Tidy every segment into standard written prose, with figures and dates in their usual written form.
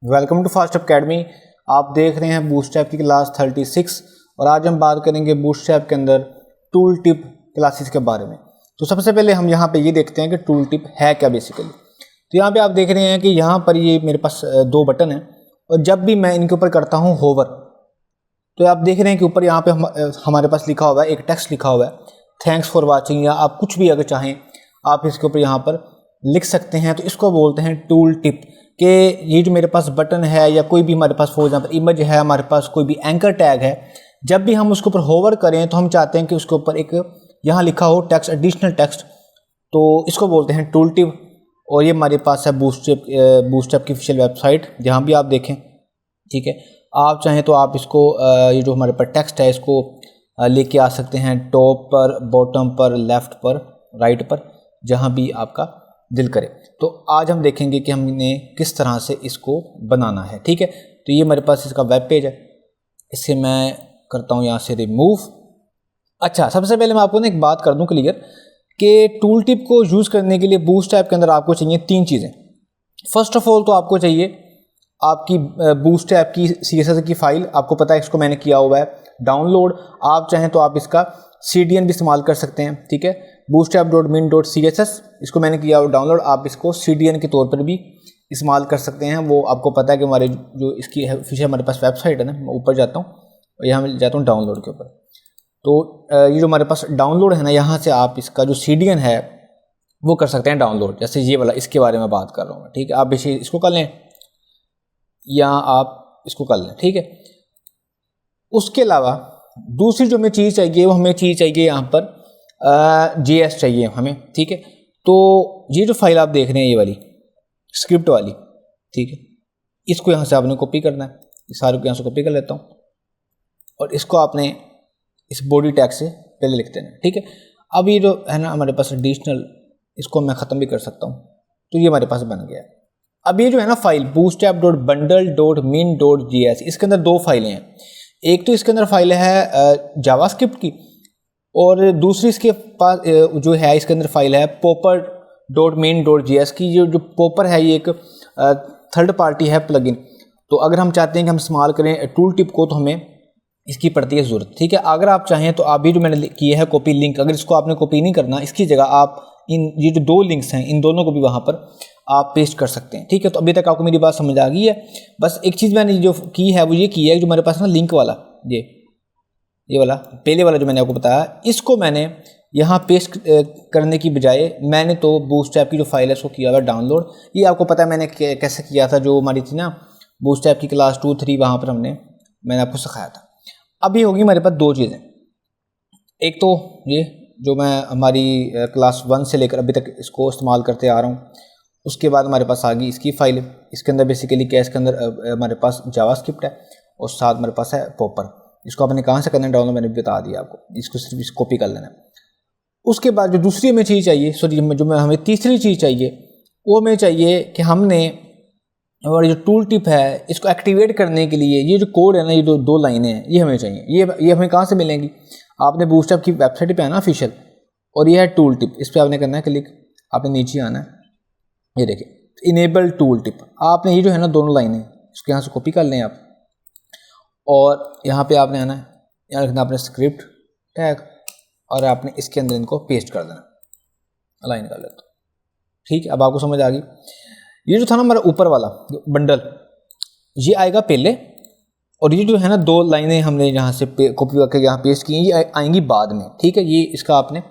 Welcome to fast academy. आप देख रहे हैं बूटस्ट्रैप की क्लास 36 और आज हम बात करेंगे बूटस्ट्रैप के अंदर टूल टिप क्लासेस के बारे में। तो सबसे पहले हम यहाँ पे ये देखते हैं कि टूल टिप है क्या बेसिकली। तो यहाँ पे आप देख रहे हैं कि यहाँ पर ये मेरे पास दो बटन हैं और जब भी मैं इनके ऊपर करता हूँ होवर तो आप देख रहे हैं कि ऊपर यहाँ पे हमारे पास लिखा हुआ है, एक टेक्स्ट लिखा हुआ है थैंक्स फॉर वॉचिंग, या आप कुछ भी अगर चाहें आप इसके ऊपर यहाँ पर लिख सकते हैं। तो इसको बोलते हैं टूल टिप। कि ये जो मेरे पास बटन है या कोई भी हमारे पास फॉर एग्जाम्पल इमेज है, हमारे पास कोई भी एंकर टैग है, जब भी हम उसके ऊपर होवर करें तो हम चाहते हैं कि उसके ऊपर एक यहाँ लिखा हो टेक्स्ट, एडिशनल टेक्स्ट, तो इसको बोलते हैं टूल टिप। और ये हमारे पास है बूटस्ट्रैप की ऑफिशियल वेबसाइट, जहाँ भी आप देखें, ठीक है। आप चाहें तो आप इसको ये जो हमारे पास टेक्स्ट है इसको लेके आ सकते हैं टॉप पर, बॉटम पर, लेफ़्ट पर, राइट पर, जहाँ भी आपका दिल करे। तो आज हम देखेंगे कि हमने किस तरह से इसको बनाना है, ठीक है। तो ये मेरे पास इसका वेब पेज है, इससे मैं करता हूँ यहाँ से रिमूव। अच्छा, सबसे पहले मैं आपको ना एक बात कर दूँ क्लियर कि टूल टिप को यूज़ करने के लिए बूटस्ट्रैप के अंदर आपको चाहिए तीन चीज़ें। फर्स्ट ऑफ ऑल तो आपको चाहिए आपकी बूटस्ट्रैप की CSS की फ़ाइल, आपको पता है इसको मैंने किया हुआ है डाउनलोड। आप चाहें तो आप इसका CDN भी इस्तेमाल कर सकते हैं, ठीक है। bootstrap.min.css इसको मैंने किया हुआ डाउनलोड, आप इसको CDN के तौर पर भी इस्तेमाल कर सकते हैं। वो आपको पता है कि हमारे जो इसकी ऑफिशियल हमारे पास वेबसाइट है ना, मैं ऊपर जाता हूँ और यहाँ मैं जाता हूँ डाउनलोड के ऊपर। तो ये जो हमारे पास डाउनलोड है ना, यहाँ से आप इसका जो CDN है वो कर सकते हैं डाउनलोड। जैसे ये वाला, इसके बारे में बात कर रहा हूँ, ठीक है। आप इसे इसको कर लें या आप इसको कर लें, ठीक है। उसके अलावा दूसरी जो हमें चीज़ चाहिए वो हमें चीज़ चाहिए यहाँ पर JS चाहिए हमें, ठीक है। तो ये जो फाइल आप देख रहे हैं ये वाली स्क्रिप्ट वाली, ठीक है, इसको यहाँ से आपने कॉपी करना है। इस सारे को यहाँ से कॉपी कर लेता हूँ और इसको आपने इस बॉडी टैग से पहले लिख देना, ठीक है। अब ये जो है ना हमारे पास एडिशनल, इसको मैं ख़त्म भी कर सकता हूँ। तो ये हमारे पास बन गया है। अब ये जो है ना फाइल bootstrap.bundle.min.js, इसके अंदर दो फाइलें हैं। एक तो इसके अंदर फाइल है जावास्क्रिप्ट की और दूसरी इसके पास जो है इसके अंदर फाइल है popper.main.js की। जो popper है ये एक थर्ड पार्टी है प्लगइन। तो अगर हम चाहते हैं कि हम इस्तेमाल करें टूल टिप को तो हमें इसकी पड़ती है ज़रूरत, ठीक है। अगर आप चाहें तो आप भी जो मैंने किया है कॉपी लिंक, अगर इसको आपने कॉपी नहीं करना, इसकी जगह आप ये जो दो लिंक्स हैं इन दोनों को भी वहाँ पर आप पेस्ट कर सकते हैं, ठीक है। तो अभी तक आपको मेरी बात समझ आ गई है। बस एक चीज़ मैंने जो की है वो ये की है, जो मेरे पास ना लिंक वाला ये वाला पहले वाला जो मैंने आपको बताया, इसको मैंने यहाँ पेस्ट करने की बजाय मैंने तो बूटस्ट्रैप की जो फाइल है उसको किया हुआ डाउनलोड। ये आपको पता है मैंने कैसे किया था, जो हमारी थी ना बूटस्ट्रैप की क्लास 2-3, वहाँ पर मैंने आपको सिखाया था। अभी होगी हमारे पास दो चीज़ें। एक तो ये जो मैं हमारी क्लास 1 से लेकर अभी तक इसको इस्तेमाल करते आ रहा हूँ, उसके बाद हमारे पास आ गई इसकी फ़ाइल। इसके अंदर बेसिकली क्या है, इसके अंदर हमारे पास जावास्क्रिप्ट है और साथ हमारे पास है पॉपर। इसको आपने कहाँ से करना है डाउनलोड, मैंने बता दिया आपको, इसको सिर्फ इस कॉपी कर लेना है। उसके बाद जो दूसरी हमें चीज़ चाहिए, हमें तीसरी चीज़ चाहिए, वो हमें चाहिए कि हमने और जो टूल टिप है इसको एक्टिवेट करने के लिए ये जो कोड है ना, ये जो दो लाइनें हैं ये हमें चाहिए। ये हमें कहाँ से मिलेंगी, आपने बूटस्ट्रैप की वेबसाइट पे आना ऑफिशियल, और ये है टूल टिप, इस पर आपने करना है क्लिक, आपने नीचे आना है, ये देखिए इनेबल टूल टिप। आपने ये जो है ना दोनों लाइनें इसको यहाँ से कॉपी कर लें आप, और यहाँ पे आपने आना है, यहाँ लिखना आपने स्क्रिप्ट टैग, और आपने इसके अंदर इनको पेस्ट कर देना, अलाइन कर लेते, ठीक है। अब आपको समझ आ गई। ये जो था ना हमारा ऊपर वाला बंडल, ये आएगा पहले, और ये जो है ना दो लाइनें हमने यहाँ से कॉपी करके यहाँ पेस्ट की, ये आएंगी बाद में, ठीक है। ये इसका आपने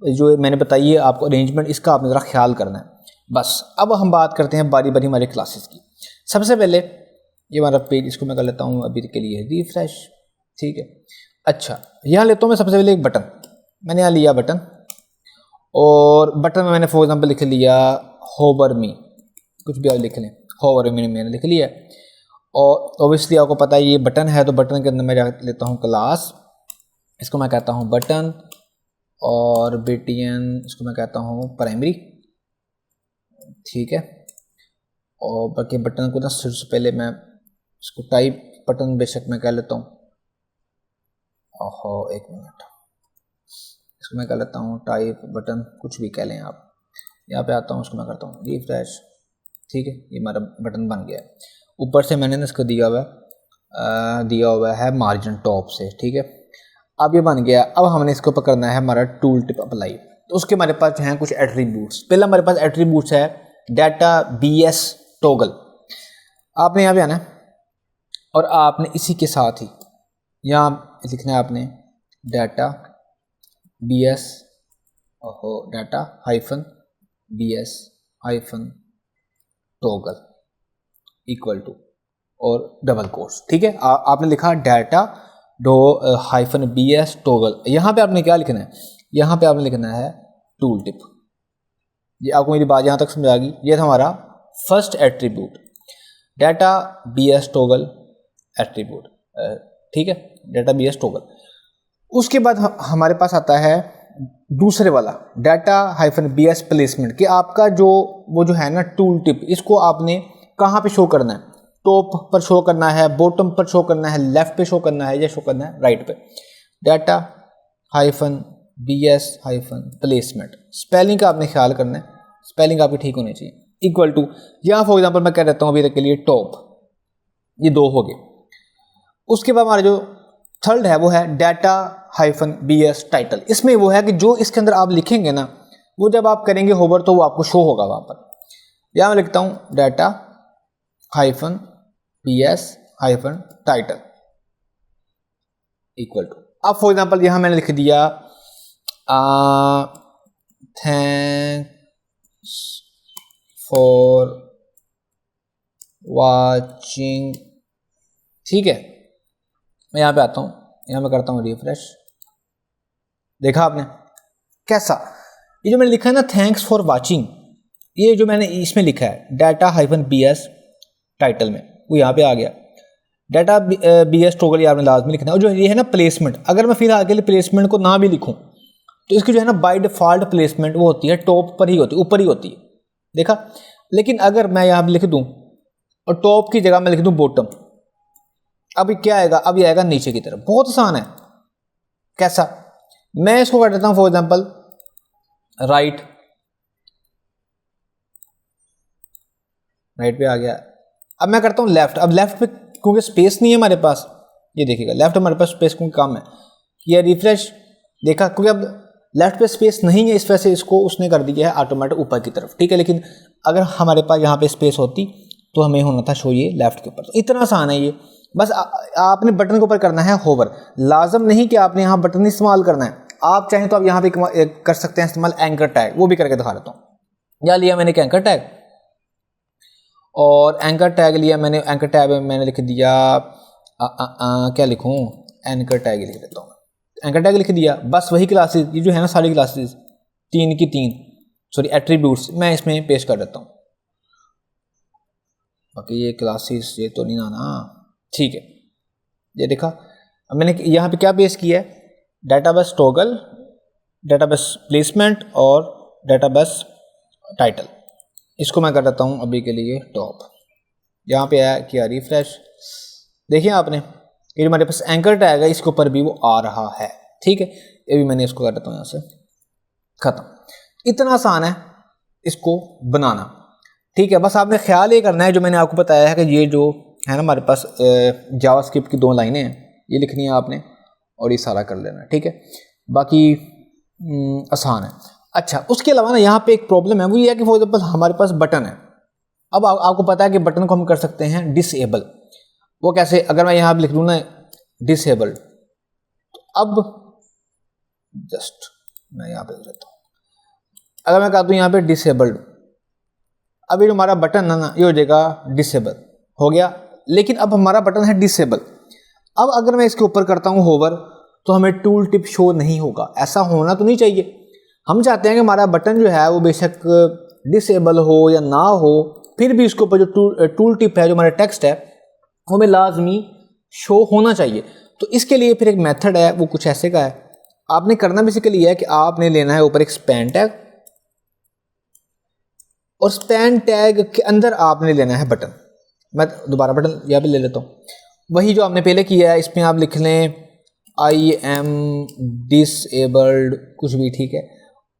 जो मैंने बताई है आपको अरेंजमेंट, इसका आपने ज़रा ख्याल करना है बस। अब हम बात करते हैं बारी बारी हमारे क्लासेस की। सबसे पहले ये हमारा पेज, इसको मैं कर लेता हूँ अभी के लिए रिफ्रेश, ठीक है। अच्छा, यहाँ लेता हूँ मैं सबसे पहले एक बटन, मैंने यहाँ लिया बटन, और बटन में मैंने फॉर एग्जाम्पल लिख लिया होवर मी, कुछ भी आप लिख लें, होवर मी मैंने लिख लिया। और ऑब्वियसली आपको पता है ये बटन है, तो बटन के अंदर मैं लेता हूँ क्लास, इसको मैं कहता हूँ बटन, और BTN इसको मैं कहता हूँ प्राइमरी, ठीक है। और बाकी बटन को ना सबसे पहले मैं इसको टाइप बटन बेशक मैं कह लेता हूँ, ओहो एक मिनट, इसको मैं कह लेता हूँ टाइप बटन, कुछ भी कह लें आप। यहाँ पे आता हूँ, इसको मैं करता हूँ रिफ्रेश, ठीक है। ये हमारा बटन बन गया है। ऊपर से मैंने इसको दिया हुआ है मार्जिन टॉप से, ठीक है। अब ये बन गया। अब हमने इसके ऊपर करना है हमारा टूल टिप अप्लाई। तो उसके हमारे पास जो हैं कुछ एट्रीब्यूट्स। पहला हमारे पास एट्रीब्यूट्स है डाटा BS टॉगल। आपने यहाँ पे आना है और आपने इसी के साथ ही यहाँ लिखना है आपने data BS toggle equal to और डबल कोट्स, ठीक है। आपने लिखा डाटा BS टॉगल। यहाँ पे आपने क्या लिखना है, यहाँ पे आपने लिखना है टूल टिप। ये आपको मेरी बात यहाँ तक समझ आ गई। ये था हमारा first attribute data BS toggle attribute, ठीक है, डाटा BS टॉगल। उसके बाद हमारे पास आता है दूसरे वाला डाटा BS प्लेसमेंट कि आपका वो जो है ना टूल टिप, इसको आपने कहाँ पे शो करना है, टॉप पर शो करना है, बॉटम पर शो करना है, लेफ्ट पे शो करना है या शो करना है राइट पे। डाटा BS प्लेसमेंट, स्पेलिंग का आपने ख्याल करना है, स्पेलिंग आपकी ठीक होनी चाहिए। इक्वल टू यहाँ फॉर एग्जांपल मैं कह देता हूँ अभी तक के लिए टॉप, ये 2 हो गए। उसके बाद हमारा जो थर्ड है वो है डाटा BS टाइटल। इसमें वो है कि जो इसके अंदर आप लिखेंगे ना, वो जब आप करेंगे होवर तो वो आपको शो होगा वहाँ पर। यहाँ मैं लिखता हूँ data BS title equal to. अब फॉर एग्जांपल यहाँ मैंने लिख दिया थैंक्स फॉर वाचिंग, ठीक है। मैं यहाँ पे आता हूँ, यहाँ मैं करता हूँ रिफ्रेश। देखा आपने कैसा, ये जो मैंने लिखा है ना थैंक्स फॉर वाचिंग, ये जो मैंने इसमें लिखा है डाटा BS टाइटल में, वो यहाँ पे आ गया। डाटा BS टॉगल ये आपने लाजमी लिखना है। और जो ये है ना प्लेसमेंट, अगर मैं फिलहाल के लिए प्लेसमेंट को ना भी लिखूँ तो इसकी जो है ना बाय डिफ़ॉल्ट प्लेसमेंट वो होती है टॉप पर ही होती है, ऊपर ही होती है, देखा। लेकिन अगर मैं यहाँ पे लिख दूँ और टॉप की जगह मैं लिख दूँ बॉटम, अब क्या आएगा, अब ये आएगा नीचे की तरफ। बहुत आसान है। कैसा, मैं इसको कर देता हूँ फॉर एग्जांपल राइट पे आ गया। अब मैं करता हूँ लेफ्ट। अब लेफ्ट पे क्योंकि स्पेस नहीं है हमारे पास, ये देखिएगा लेफ्ट हमारे पास स्पेस क्योंकि कम है, ये रिफ्रेश, देखा, क्योंकि अब लेफ्ट पे स्पेस नहीं है इस वजह से इसको उसने कर दिया है ऑटोमेटिक ऊपर की तरफ, ठीक है। लेकिन अगर हमारे पास यहाँ पे स्पेस होती तो हमें होना था शो ये लेफ्ट के ऊपर। तो इतना आसान है ये। बस आपने बटन के ऊपर करना है होवर। लाजम नहीं कि आपने यहाँ बटन इस्तेमाल करना है, आप चाहें तो आप यहाँ पे कर सकते हैं इस्तेमाल एंकर टैग, वो भी करके दिखा देता हूँ। यहाँ लिया मैंने एक एंकर टैग और एंकर टैग लिया मैंने, एंकर टैग में मैंने लिख दिया क्या लिखूँ, एंकर टैग लिख देता हूँ। एंकर टैग लिख दिया। बस वही क्लासेस, ये जो है ना सारी क्लासेस 3 की 3 सॉरी एट्रीब्यूट्स मैं इसमें पेश कर देता हूँ। बाकी ये क्लासेस ये तो नहीं आना, ठीक है। ये देखा, अब मैंने यहाँ पे क्या पेश किया है, डाटाबेस टॉगल, डाटाबेस प्लेसमेंट और डाटाबेस टाइटल। इसको मैं कर देता हूँ अभी के लिए टॉप। यहाँ पे आया किया रिफ्रेश, देखिए आपने ये हमारे पास एंकर टैग है, इसके ऊपर भी वो आ रहा है, ठीक है। ये भी मैंने इसको कर देता हूँ यहाँ से खत्म। इतना आसान है इसको बनाना, ठीक है। बस आपने ख्याल ये करना है जो मैंने आपको बताया है कि ये जो है ना हमारे पास जावास्क्रिप्ट की 2 लाइनें हैं, ये लिखनी है आपने और ये सारा कर लेना है, ठीक है। बाकी आसान है। अच्छा, उसके अलावा ना यहाँ पे एक प्रॉब्लम है, वो ये है कि फॉर एग्जाम्पल हमारे पास बटन है। अब आपको पता है कि बटन को हम कर सकते हैं डिसेबल। वो कैसे, अगर मैं यहाँ लिख दूँ ना डिसेबल्ड, तो अब जस्ट मैं यहाँ पे देता हूँ, अगर मैं कह दूँ यहाँ पे डिसेबल्ड, अब ये जो हमारा बटन है ना ये हो जाएगा डिसेबल हो गया। लेकिन अब हमारा बटन है डिसेबल। अब अगर मैं इसके ऊपर करता हूँ होवर तो हमें टूल टिप शो नहीं होगा। ऐसा होना तो नहीं चाहिए। हम चाहते हैं कि हमारा बटन जो है वो बेशक डिसेबल हो या ना हो, फिर भी इसके ऊपर जो टूल टिप है, जो हमारा टेक्स्ट है, वो हमें लाजमी शो होना चाहिए। तो इसके लिए फिर एक मेथड है, वो कुछ ऐसे का है। आपने करना बेसिकली है कि आपने लेना है ऊपर एक स्पैन टैग और स्पैन टैग के अंदर आपने लेना है बटन। मैं दोबारा बटन यहाँ पे ले लेता हूँ, वही जो आपने पहले किया है। इसमें आप लिख लें आई एम डिसेबल्ड, कुछ भी ठीक है।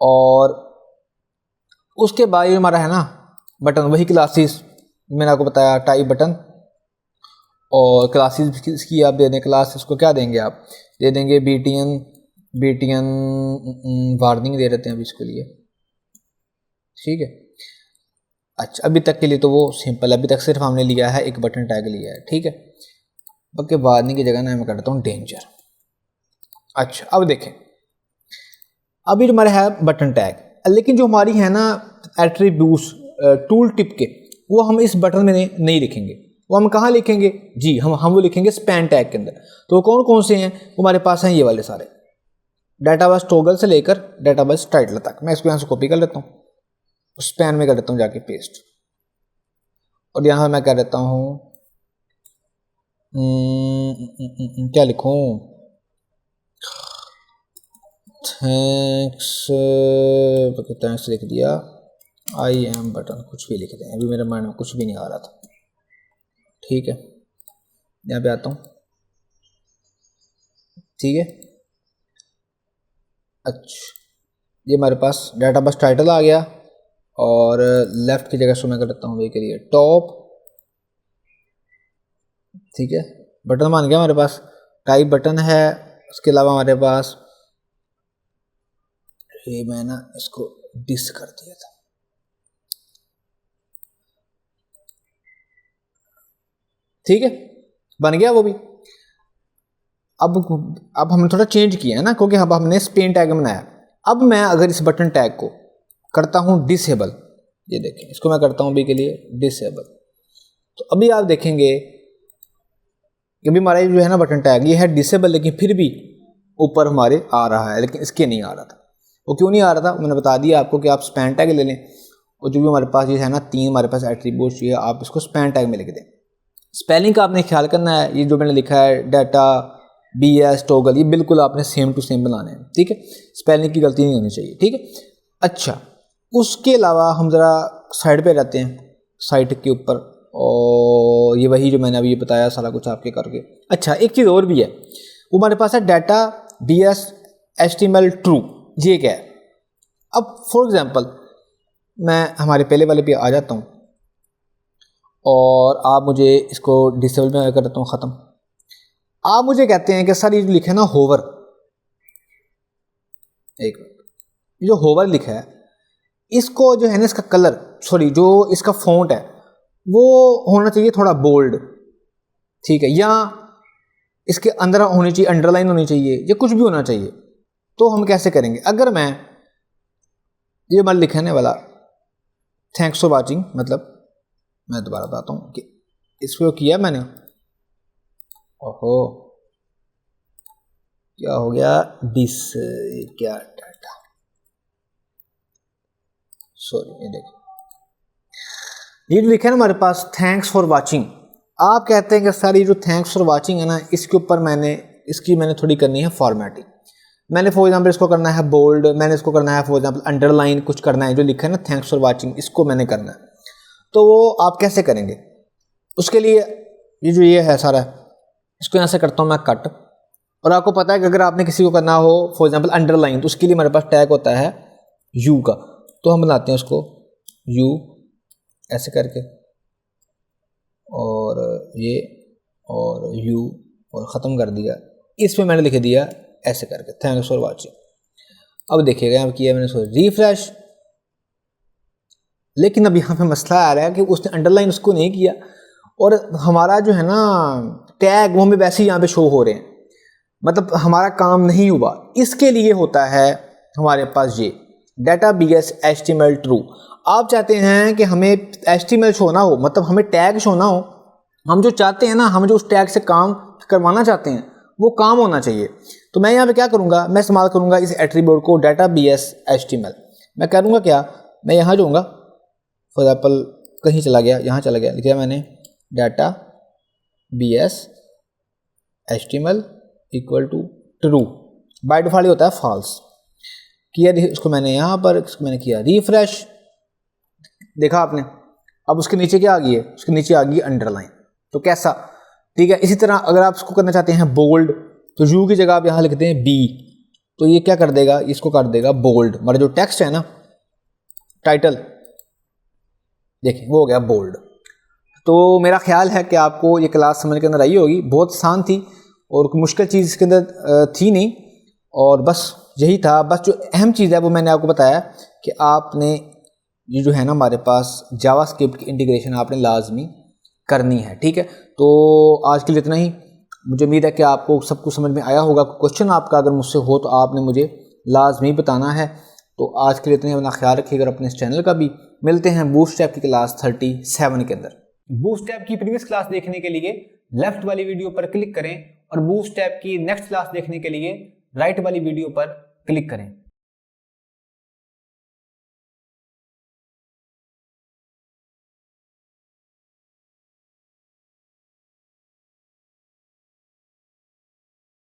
और उसके बाद हमारा है ना बटन, वही क्लासेस मैंने आपको बताया टाइप बटन और क्लासेस इसकी आप दे दें, क्लास इसको क्या देंगे, आप दे देंगे BTN वार्निंग दे देते हैं अभी इसके लिए, ठीक है। अच्छा, अभी तक के लिए तो वो सिंपल, अभी तक सिर्फ हमने लिया है एक बटन टैग लिया है, ठीक है। बाकी वार्निंग की जगह ना मैं करता हूँ डेंजर। अच्छा, अब देखें, अभी जो हमारा है बटन टैग, लेकिन जो हमारी है ना एट्रीब्यूट्स टूल टिप के, वो हम इस बटन में नहीं लिखेंगे। वो हम कहाँ लिखेंगे जी, हम वो लिखेंगे स्पैन टैग के अंदर। तो कौन कौन से हैं, वो हमारे पास हैं ये वाले सारे, डेटाबेस टॉगल से लेकर डेटाबेस टाइटल तक। मैं इसको यहाँ से कॉपी कर लेता हूँ, स्पैन में कर देता हूँ जाके पेस्ट, और यहाँ मैं कर देता हूँ क्या लिखूँ, थैंक्स लिख दिया, आई एम बटन, कुछ भी लिख दें, अभी मेरे माइंड में कुछ भी नहीं आ रहा था, ठीक है। यहाँ पे आता हूँ, ठीक है। अच्छा, ये हमारे पास डेटाबेस टाइटल आ गया, और लेफ्ट की जगह से मैं करता हूँ के लिए टॉप, ठीक है। बटन मान गया हमारे पास, टाइप बटन है। उसके अलावा हमारे पास ये मैं ना इसको डिस कर दिया था, ठीक है, बन गया वो भी। अब हमने थोड़ा चेंज किया है ना, क्योंकि अब हमने स्पेन टैग बनाया। अब मैं अगर इस बटन टैग को करता हूँ डिसेबल, ये देखें, इसको मैं करता हूँ अभी के लिए डिसेबल, तो अभी आप देखेंगे कि अभी हमारा जो है ना बटन टैग ये है डिसेबल, लेकिन फिर भी ऊपर हमारे आ रहा है, लेकिन इसके नहीं आ रहा था। वो क्यों नहीं आ रहा था, मैंने बता दिया आपको कि आप स्पैन टैग ले लें, और जो भी हमारे पास ये है ना 3 हमारे पास एट्रीब्यूट्स चाहिए, आप इसको स्पैन टैग में लिख दें। स्पेलिंग का आपने ख्याल करना है, ये जो मैंने लिखा है डाटा BS टॉगल, ये बिल्कुल आपने सेम टू सेम बनाने हैं, ठीक है। स्पेलिंग की गलती नहीं होनी चाहिए, ठीक है। अच्छा, उसके अलावा हम ज़रा साइड पे रहते हैं, साइट के ऊपर, और ये वही जो मैंने अभी बताया सारा कुछ आपके करके। अच्छा, एक चीज़ और भी है, वो हमारे पास है डाटा BS HTML ट्रू, ये क्या है। अब फॉर एग्जांपल मैं हमारे पहले वाले पे आ जाता हूँ, और आप मुझे इसको डिसेबल में कर देता हूँ ख़त्म। आप मुझे कहते हैं कि सर ये जो लिखा है ना होवर, एक मिनट, ये जो होवर लिखा है, इसको जो है ना इसका कलर, सॉरी जो इसका फॉन्ट है वो होना चाहिए थोड़ा बोल्ड, ठीक है, या इसके अंदर होनी चाहिए, अंडरलाइन होनी चाहिए, या कुछ भी होना चाहिए। तो हम कैसे करेंगे, अगर मैं ये हमारा लिखने वाला थैंक्स फॉर वाचिंग, मतलब मैं दोबारा बताता हूँ कि इसको किया मैंने, ओहो क्या हो गया, डिस क्या डाटा, सॉरी, ये देखिए ये जो लिखा है ना हमारे पास थैंक्स फॉर वाचिंग, आप कहते हैं कि सर ये जो थैंक्स फॉर वाचिंग है ना, इसके ऊपर मैंने थोड़ी करनी है फॉर्मेटिंग। मैंने फॉर एग्जांपल इसको करना है बोल्ड, मैंने इसको करना है फॉर एग्जांपल अंडरलाइन, कुछ करना है, जो लिखा है ना थैंक्स फॉर वाचिंग, इसको मैंने करना है। तो वो आप कैसे करेंगे, उसके लिए ये जो ये है सारा, इसको यहाँ से करता हूँ मैं कट। और आपको पता है कि अगर आपने किसी को करना हो फॉर एग्जांपल अंडरलाइन, तो उसके लिए हमारे पास टैग होता है यू का, तो हम बनाते हैं उसको यू ऐसे करके, और ये और यू, और ख़त्म कर दिया। इसमें मैंने लिख दिया ऐसे करके थैंक्स फॉर वाचिंग। अब देखिएगा यहाँ किया मैंने इसको रिफ्रेश, लेकिन अब यहाँ पे मसला आ रहा है कि उसने अंडरलाइन उसको नहीं किया, और हमारा जो है ना टैग वो हमें वैसे ही यहाँ पे शो हो रहे हैं, मतलब हमारा काम नहीं हुआ। इसके लिए होता है हमारे पास ये डाटा BS HTML ट्रू। आप चाहते हैं कि हमें HTML शो ना हो, मतलब हमें टैग शो ना हो, हम जो चाहते हैं ना, हम जो उस टैग से काम करवाना चाहते हैं वो काम होना चाहिए। तो मैं यहाँ पे क्या करूँगा, मैं इस्तेमाल करूँगा इस एट्रीब्यूट को डाटा BS HTML। मैं करूँगा क्या, मैं यहाँ जाऊँगा, फॉर एग्जाम्पल कहीं चला गया, यहाँ चला गया, लिखा मैंने data BS HTML equal to true, by default होता है फॉल्स किया। इसको मैंने यहाँ पर इसको मैंने किया रिफ्रेश, देखा आपने, अब उसके नीचे क्या आ गई है, उसके नीचे आ गई अंडरलाइन। तो कैसा, ठीक है। इसी तरह अगर आप इसको करना चाहते हैं बोल्ड, तो यू की जगह आप यहाँ लिखते हैं B, तो ये क्या कर देगा, इसको कर देगा बोल्ड। हमारा जो टेक्स्ट है ना टाइटल, देखिए वो हो गया बोल्ड। तो मेरा ख्याल है कि आपको ये क्लास समझ के अंदर आई होगी। बहुत आसान थी और कोई मुश्किल चीज़ इसके अंदर थी नहीं, और बस यही था। बस जो अहम चीज़ है वो मैंने आपको बताया कि आपने ये जो है ना हमारे पास जावास्क्रिप्ट की इंटीग्रेशन आपने लाजमी करनी है, ठीक है। तो आज के लिए इतना ही। मुझे उम्मीद है कि आपको सब कुछ समझ में आया होगा। क्वेश्चन आपका अगर मुझसे हो तो आपने मुझे लाजमी बताना है। तो आज के लिए इतना ही, अपना ख्याल रखिएगा अपने इस चैनल का भी। मिलते हैं बूटस्ट्रैप की क्लास 37 के अंदर। बूटस्ट्रैप की प्रीवियस क्लास देखने के लिए लेफ्ट वाली वीडियो पर क्लिक करें और बूटस्ट्रैप की नेक्स्ट क्लास देखने के लिए राइट वाली वीडियो पर क्लिक करें।